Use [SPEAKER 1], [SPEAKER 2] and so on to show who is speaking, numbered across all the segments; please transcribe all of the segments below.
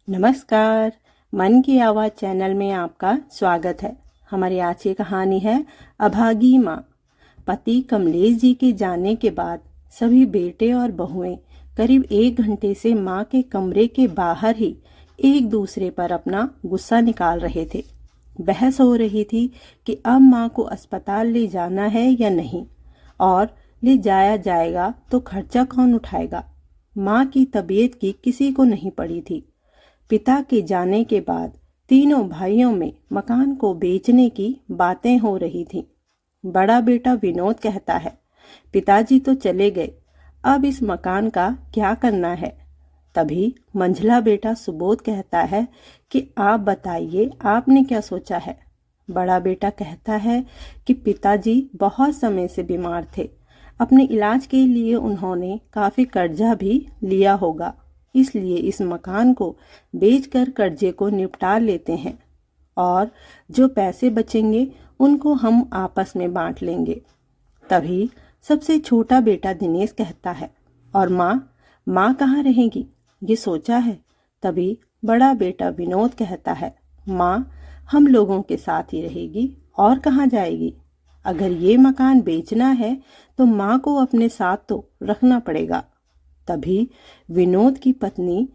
[SPEAKER 1] नमस्कार। मन की आवाज़ चैनल में आपका स्वागत है। हमारी आज की कहानी है अभागी माँ। पति कमलेश जी के जाने के बाद सभी बेटे और बहुएं करीब 1 घंटे से माँ के कमरे के बाहर ही एक दूसरे पर अपना गुस्सा निकाल रहे थे। बहस हो रही थी कि अब माँ को अस्पताल ले जाना है या नहीं, और ले जाया जाएगा तो खर्चा कौन उठाएगा। माँ की तबीयत की किसी को नहीं पड़ी थी। पिता के जाने के बाद तीनों भाइयों में मकान को बेचने की बातें हो रही थीं। बड़ा बेटा विनोद कहता है, पिताजी तो चले गए, अब इस मकान का क्या करना है। तभी मंझला बेटा सुबोध कहता है कि आप बताइए, आपने क्या सोचा है। बड़ा बेटा कहता है कि पिताजी बहुत समय से बीमार थे, अपने इलाज के लिए उन्होंने काफ़ी कर्जा भी लिया होगा, इसलिए इस मकान को बेचकर कर्जे को निपटा लेते हैं और जो पैसे बचेंगे उनको हम आपस में बांट लेंगे। तभी सबसे छोटा बेटा दिनेश कहता है, और माँ कहाँ रहेगी, ये सोचा है। तभी बड़ा बेटा विनोद कहता है, माँ हम लोगों के साथ ही रहेगी और कहाँ जाएगी। अगर ये मकान बेचना है तो माँ को अपने साथ तो रखना पड़ेगा। तभी विनोद की पत्नी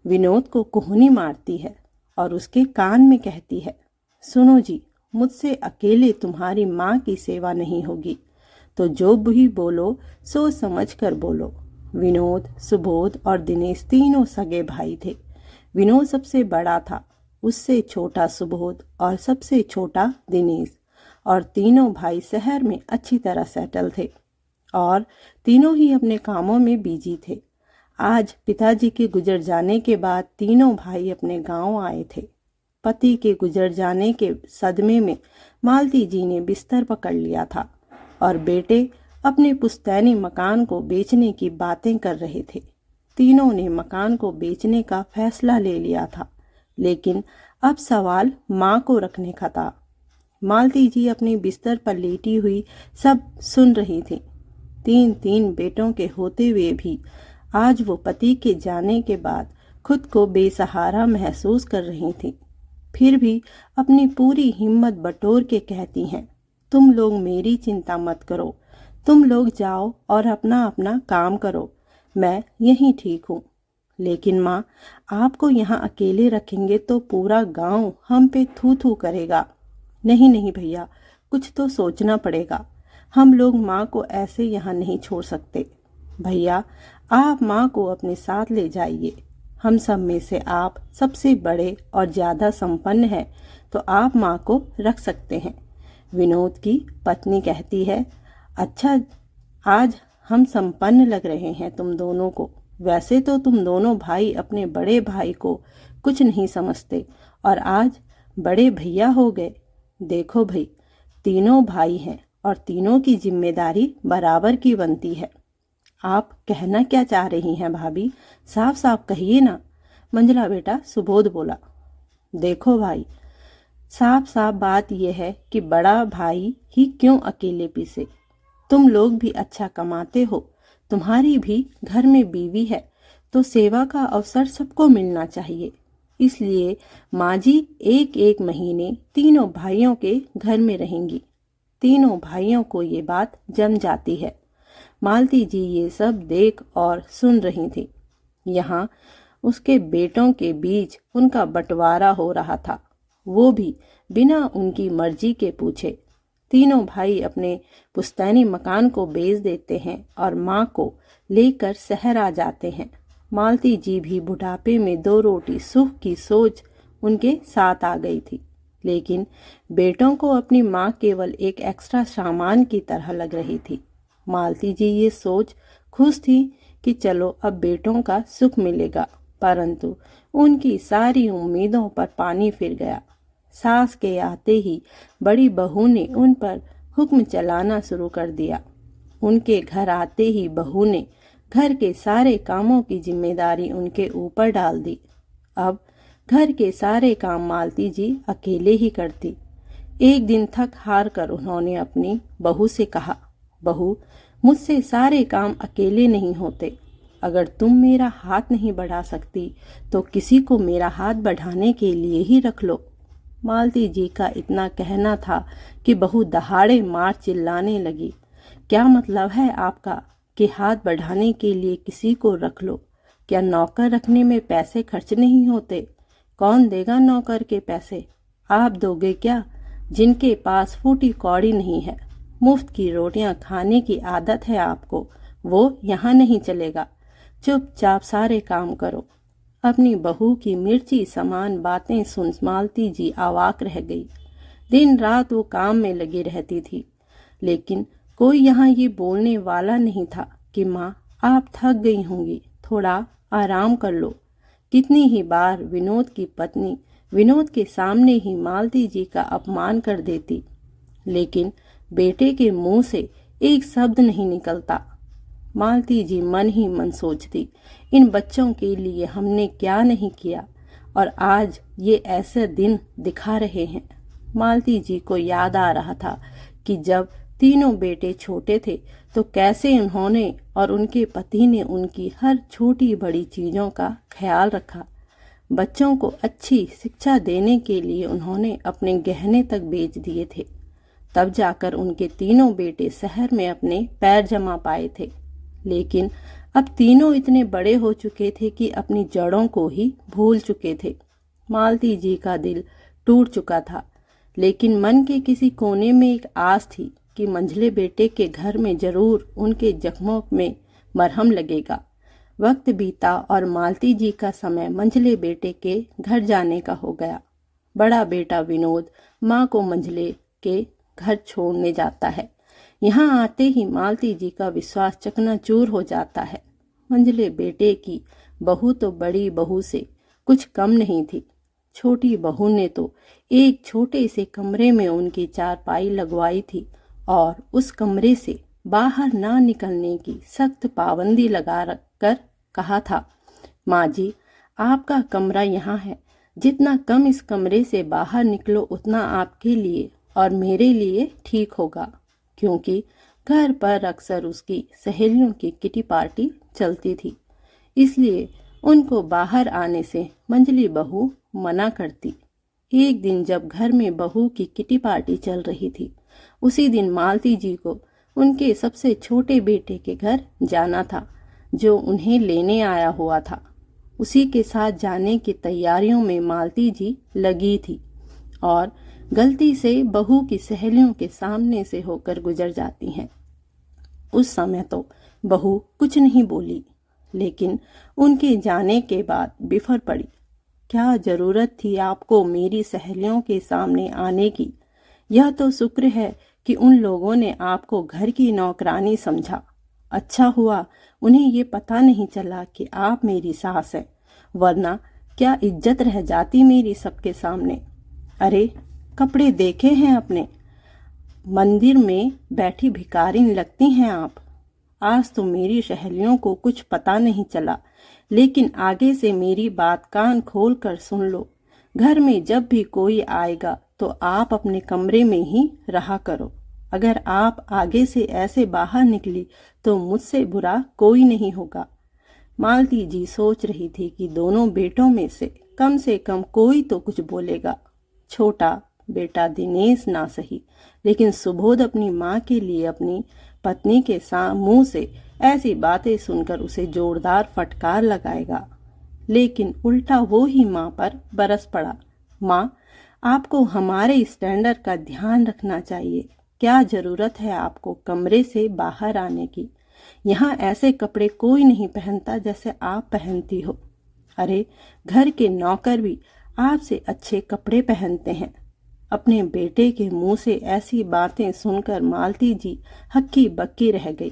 [SPEAKER 1] विनोद को कोहनी मारती है और उसके कान में कहती है, सुनो जी, मुझसे अकेले तुम्हारी माँ की सेवा नहीं होगी, तो जो भी बोलो सोच समझ कर बोलो। विनोद, सुबोध और दिनेश तीनों सगे भाई थे। विनोद सबसे बड़ा था, उससे छोटा सुबोध और सबसे छोटा दिनेश, और तीनों भाई शहर में अच्छी तरह सेटल थे और तीनों ही अपने कामों में बिजी थे। आज पिताजी के गुजर जाने के बाद तीनों भाई अपने गांव आए थे। पति के गुजर जाने के सदमे में मालती जी ने बिस्तर पकड़ लिया था और बेटे अपने पुश्तैनी मकान को बेचने की बातें कर रहे थे। तीनों ने मकान को बेचने का फैसला ले लिया था, लेकिन अब सवाल माँ को रखने का था। मालती जी अपने बिस्तर पर लेटी हुई सब सुन रही थी। 3 बेटों के होते हुए भी आज वो पति के जाने के बाद खुद को बेसहारा महसूस कर रही थी। फिर भी अपनी पूरी हिम्मत बटोर के कहती हैं, तुम लोग मेरी चिंता मत करो, तुम लोग जाओ और अपना अपना काम करो, मैं यहीं ठीक हूँ। लेकिन माँ, आपको यहाँ अकेले रखेंगे तो पूरा गांव हम पे थू थू करेगा। नहीं भैया, कुछ तो सोचना पड़ेगा। हम लोग माँ को ऐसे यहाँ नहीं छोड़ सकते। भैया, आप माँ को अपने साथ ले जाइए। हम सब में से आप सबसे बड़े और ज़्यादा संपन्न हैं, तो आप माँ को रख सकते हैं। विनोद की पत्नी कहती है, अच्छा, आज हम संपन्न लग रहे हैं तुम दोनों को। वैसे तो तुम दोनों भाई अपने बड़े भाई को कुछ नहीं समझते और आज बड़े भैया हो गए। देखो भाई, तीनों भाई हैं और तीनों की जिम्मेदारी बराबर की बनती है। आप कहना क्या चाह रही हैं भाभी, साफ साफ कहिए ना। मंझला बेटा सुबोध बोला, देखो भाई, साफ साफ बात यह है कि बड़ा भाई ही क्यों अकेले पीसे। तुम लोग भी अच्छा कमाते हो, तुम्हारी भी घर में बीवी है, तो सेवा का अवसर सबको मिलना चाहिए। इसलिए माँ जी 1 महीने तीनों भाइयों के घर में रहेंगी। तीनों भाइयों को ये बात जम जाती है। मालती जी ये सब देख और सुन रही थी। यहाँ उसके बेटों के बीच उनका बंटवारा हो रहा था, वो भी बिना उनकी मर्जी के पूछे। तीनों भाई अपने पुश्तैनी मकान को बेच देते हैं और माँ को लेकर शहर आ जाते हैं। मालती जी भी बुढ़ापे में 2 रोटी सुख की सोच उनके साथ आ गई थी, लेकिन बेटों को अपनी माँ केवल एक एक्स्ट्रा सामान की तरह लग रही थी। मालती जी ये सोच खुश थी कि चलो अब बेटों का सुख मिलेगा, परंतु उनकी सारी उम्मीदों पर पानी फिर गया। सास के आते ही बड़ी बहू ने उन पर हुक्म चलाना शुरू कर दिया। उनके घर आते ही बहू ने घर के सारे कामों की जिम्मेदारी उनके ऊपर डाल दी। अब घर के सारे काम मालती जी अकेले ही करती। एक दिन थक हार कर उन्होंने अपनी बहू से कहा, बहू, मुझसे सारे काम अकेले नहीं होते, अगर तुम मेरा हाथ नहीं बढ़ा सकती तो किसी को मेरा हाथ बढ़ाने के लिए ही रख लो। मालती जी का इतना कहना था कि बहू दहाड़े मार चिल्लाने लगी। क्या मतलब है आपका कि हाथ बढ़ाने के लिए किसी को रख लो? क्या नौकर रखने में पैसे खर्च नहीं होते? कौन देगा नौकर के पैसे? आप दोगे क्या? जिनके पास फूटी कौड़ी नहीं है, मुफ्त की रोटियां खाने की आदत है आपको, वो यहाँ नहीं चलेगा। चुपचाप सारे काम करो। अपनी बहू की मिर्ची समान बातें सुन मालती जी अवाक रह गई। दिन रात वो काम में लगी रहती थी, लेकिन कोई यहाँ ये बोलने वाला नहीं था कि माँ आप थक गई होंगी, थोड़ा आराम कर लो। कितनी ही बार विनोद की पत्नी विनोद के सामने ही मालती जी का अपमान कर देती, लेकिन बेटे के मुंह से एक शब्द नहीं निकलता। मालती जी मन ही मन सोचती, इन बच्चों के लिए हमने क्या नहीं किया और आज ये ऐसे दिन दिखा रहे हैं। मालती जी को याद आ रहा था कि जब तीनों बेटे छोटे थे तो कैसे उन्होंने और उनके पति ने उनकी हर छोटी बड़ी चीज़ों का ख्याल रखा। बच्चों को अच्छी शिक्षा देने के लिए उन्होंने अपने गहने तक बेच दिए थे। तब जाकर उनके तीनों बेटे शहर में अपने पैर जमा पाए थे। लेकिन अब तीनों इतने बड़े हो चुके थे कि अपनी जड़ों को ही भूल चुके थे। मालती जी का दिल टूट चुका था, लेकिन मन के किसी कोने में एक आस थी कि मंझले बेटे के घर में जरूर उनके जख्मों में मरहम लगेगा। वक्त बीता और मालती जी का समय मंझले बेटे के घर जाने का हो गया। बड़ा बेटा विनोद माँ को मंझले के घर छोड़ने जाता है। यहाँ आते ही मालती जी का विश्वास चकनाचूर हो जाता है। मंझले बेटे की बहू तो बड़ी बहू से कुछ कम नहीं थी। छोटी बहू ने तो एक छोटे से कमरे में उनकी चारपाई लगवाई थी और उस कमरे से बाहर ना निकलने की सख्त पाबंदी लगा कर कहा था, माँ जी आपका कमरा यहाँ है, जितना कम इस कमरे से बाहर निकलो उतना आपके लिए और मेरे लिए ठीक होगा। क्योंकि घर पर अक्सर उसकी सहेलियों की किटी पार्टी चलती थी, इसलिए उनको बाहर आने से मंझली बहू मना करती। एक दिन जब घर में बहू की किटी पार्टी चल रही थी, उसी दिन मालती जी को उनके सबसे छोटे बेटे के घर जाना था, जो उन्हें लेने आया हुआ था। उसी के साथ जाने की तैयारियों में मालती जी लगी थी और गलती से बहू की सहेलियों के सामने से होकर गुजर जाती हैं। उस समय तो बहू कुछ नहीं बोली, लेकिन उनके जाने के बाद बिफर पड़ी। क्या जरूरत थी आपको मेरी सहेलियों के सामने आने की? यह तो शुक्र है कि उन लोगों ने आपको घर की नौकरानी समझा। अच्छा हुआ उन्हें ये पता नहीं चला कि आप मेरी सास है, वरना क्या इज्जत रह जाती मेरी सबके सामने। अरे कपड़े देखे हैं अपने? मंदिर में बैठी भिखारिन लगती हैं आप। आज तो मेरी सहेलियों को कुछ पता नहीं चला, लेकिन आगे से मेरी बात कान खोल कर सुन लो। घर में जब भी कोई आएगा तो आप अपने कमरे में ही रहा करो। अगर आप आगे से ऐसे बाहर निकली तो मुझसे बुरा कोई नहीं होगा। मालती जी सोच रही थी कि दोनों बेटों में से कम कोई तो कुछ बोलेगा। छोटा बेटा दिनेश ना सही, लेकिन सुबोध अपनी माँ के लिए अपनी पत्नी के मुंह से ऐसी बातें सुनकर उसे जोरदार फटकार लगाएगा। लेकिन उल्टा वो ही माँ पर बरस पड़ा। माँ, आपको हमारे स्टैंडर्ड का ध्यान रखना चाहिए। क्या जरूरत है आपको कमरे से बाहर आने की? यहाँ ऐसे कपड़े कोई नहीं पहनता जैसे आप पहनती हो। अरे घर के नौकर भी आपसे अच्छे कपड़े पहनते हैं। अपने बेटे के मुंह से ऐसी बातें सुनकर मालती जी हक्की बक्की रह गई।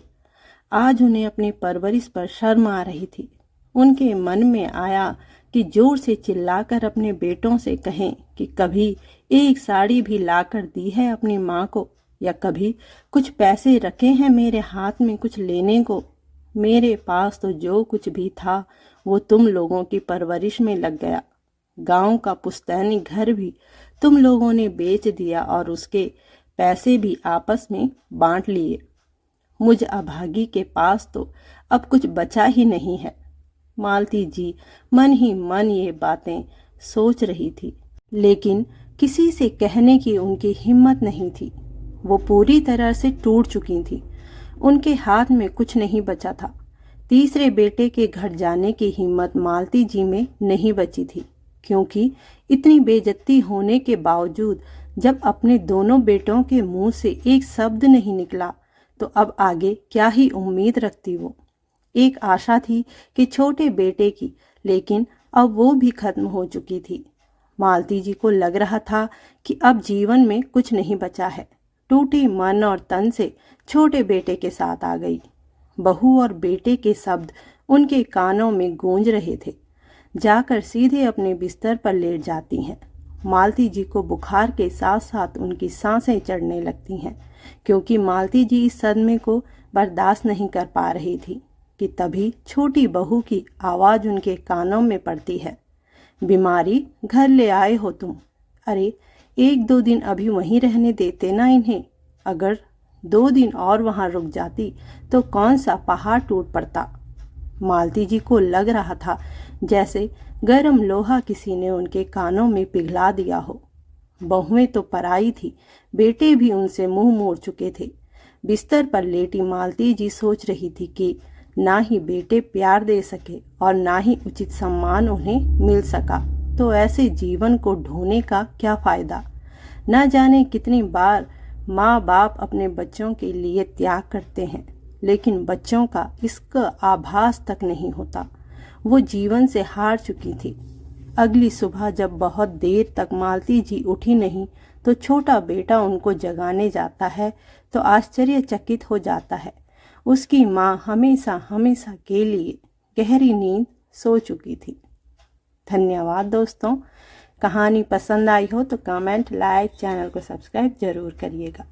[SPEAKER 1] आज उन्हें अपनी परवरिश पर शर्म आ रही थी। उनके मन में आया कि जोर से चिल्लाकर अपने बेटों से कहें कि कभी एक साड़ी भी लाकर दी है अपनी माँ को, या कभी कुछ पैसे रखे हैं मेरे हाथ में कुछ लेने को। मेरे पास तो जो कुछ भी था वो तुम लोगों की परवरिश में लग गया। गांव का पुश्तैनी घर भी तुम लोगों ने बेच दिया और उसके पैसे भी आपस में बांट लिए। मुझ अभागी के पास तो अब कुछ बचा ही नहीं है। मालती जी मन ही मन ये बातें सोच रही थी, लेकिन किसी से कहने की उनकी हिम्मत नहीं थी। वो पूरी तरह से टूट चुकी थी। उनके हाथ में कुछ नहीं बचा था। तीसरे बेटे के घर जाने की हिम्मत मालती जी में नहीं बची थी, क्योंकि इतनी बेइज्जती होने के बावजूद जब अपने दोनों बेटों के मुंह से एक शब्द नहीं निकला तो अब आगे क्या ही उम्मीद रखती वो। एक आशा थी कि छोटे बेटे की, लेकिन अब वो भी खत्म हो चुकी थी। मालती जी को लग रहा था कि अब जीवन में कुछ नहीं बचा है। टूटे मन और तन से छोटे बेटे के साथ आ गई। बहू और बेटे के शब्द उनके कानों में गूंज रहे थे। जाकर सीधे अपने बिस्तर पर लेट जाती हैं। मालती जी को बुखार के साथ साथ उनकी सांसें चढ़ने लगती हैं, क्योंकि मालती जी इस सदमे को बर्दाश्त नहीं कर पा रही थी कि तभी छोटी बहू की आवाज़ उनके कानों में पड़ती है। बीमारी घर ले आए हो तुम? अरे 1-2 दिन अभी वहीं रहने देते ना इन्हें। अगर 2 दिन और वहाँ रुक जाती तो कौन सा पहाड़ टूट पड़ता। मालती जी को लग रहा था जैसे गर्म लोहा किसी ने उनके कानों में पिघला दिया हो। बहुएं तो पराई थी, बेटे भी उनसे मुंह मोड़ चुके थे। बिस्तर पर लेटी मालती जी सोच रही थी कि ना ही बेटे प्यार दे सके और ना ही उचित सम्मान उन्हें मिल सका, तो ऐसे जीवन को ढोने का क्या फायदा। न जाने कितनी बार माँ बाप अपने बच्चों के लिए त्याग करते हैं, लेकिन बच्चों का इसका आभास तक नहीं होता। वो जीवन से हार चुकी थी। अगली सुबह जब बहुत देर तक मालती जी उठी नहीं तो छोटा बेटा उनको जगाने जाता है तो आश्चर्यचकित हो जाता है। उसकी माँ हमेशा हमेशा के लिए गहरी नींद सो चुकी थी। धन्यवाद दोस्तों। कहानी पसंद आई हो तो कमेंट, लाइक, चैनल को सब्सक्राइब जरूर करिएगा।